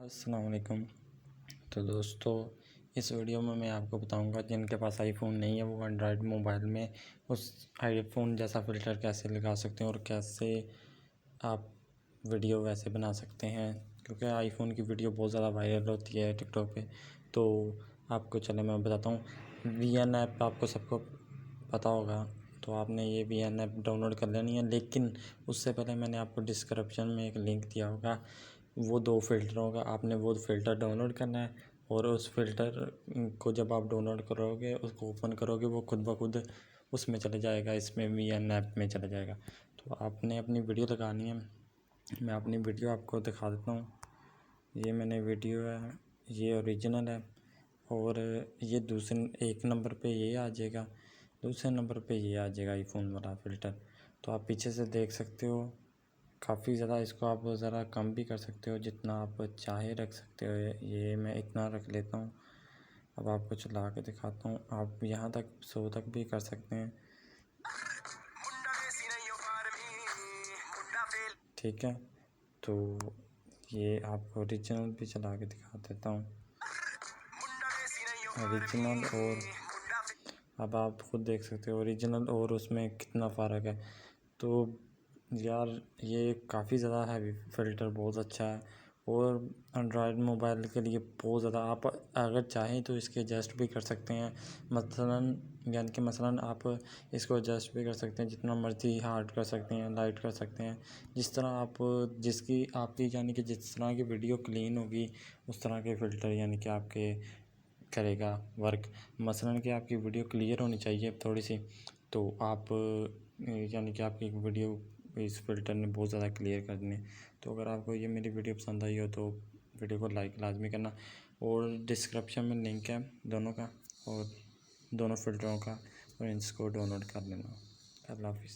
अस्सलाम वालेकुम। तो दोस्तों, इस वीडियो में मैं आपको बताऊंगा जिनके पास आईफोन नहीं है वो एंड्रॉयड मोबाइल में उस आईफोन जैसा फ़िल्टर कैसे लगा सकते हैं और कैसे आप वीडियो वैसे बना सकते हैं, क्योंकि आईफोन की वीडियो बहुत ज़्यादा वायरल होती है टिकटॉक पे। तो आपको चले मैं बताता हूँ। वीएन ऐप आपको सबको पता होगा, तो आपने ये वीएन ऐप डाउनलोड कर लेनी है। लेकिन उससे पहले मैंने आपको डिस्क्रिप्शन में एक लिंक दिया होगा, वो 2 फ़िल्टर होगा। आपने वो फ़िल्टर डाउनलोड करना है और उस फ़िल्टर को जब आप डाउनलोड करोगे, उसको ओपन करोगे, वो खुद ब खुद उसमें चले जाएगा, इसमें वीएन ऐप में चला जाएगा। तो आपने अपनी वीडियो लगानी है। मैं अपनी वीडियो आपको दिखा देता हूँ। ये मैंने वीडियो है, ये ओरिजिनल है और ये दूसरे 1 नंबर पे ये आ जाएगा, दूसरे नंबर पे ये आ जाएगा आईफोन वाला फ़िल्टर। तो आप पीछे से देख सकते हो, काफ़ी ज़्यादा इसको आप ज़रा कम भी कर सकते हो, जितना आप चाहे रख सकते हो। ये मैं इतना रख लेता हूँ। अब आपको चला के दिखाता हूँ। आप यहाँ तक 100 तक भी कर सकते हैं, ठीक है। तो ये आपको ओरिजिनल भी चला के दिखा देता हूँ, ओरिजिनल। और अब आप खुद देख सकते हो ओरिजिनल और उसमें कितना फ़र्क है। तो यार, ये काफ़ी ज़्यादा हैवी फ़िल्टर, बहुत अच्छा है और एंड्रॉयड मोबाइल के लिए बहुत ज़्यादा। आप अगर चाहें तो इसके एडजस्ट भी कर सकते हैं, मसलन आप इसको एडजस्ट भी कर सकते हैं, जितना मर्ज़ी हार्ड कर सकते हैं, लाइट कर सकते हैं, जिस तरह आप जिसकी आपकी यानी कि जिस तरह की वीडियो क्लीन होगी उस तरह के फ़िल्टर यानी कि आपके करेगा वर्क। मसलन कि आपकी वीडियो क्लियर होनी चाहिए थोड़ी सी, तो आप यानी कि आपकी वीडियो इस फ़िल्टर ने बहुत ज़्यादा क्लियर कर देनी। तो अगर आपको ये मेरी वीडियो पसंद आई हो तो वीडियो को लाइक लाजमी करना और डिस्क्रिप्शन में लिंक है दोनों का और दोनों फ़िल्टरों का, और इसको डाउनलोड कर लेना। अल्लाह हाफ़िज़।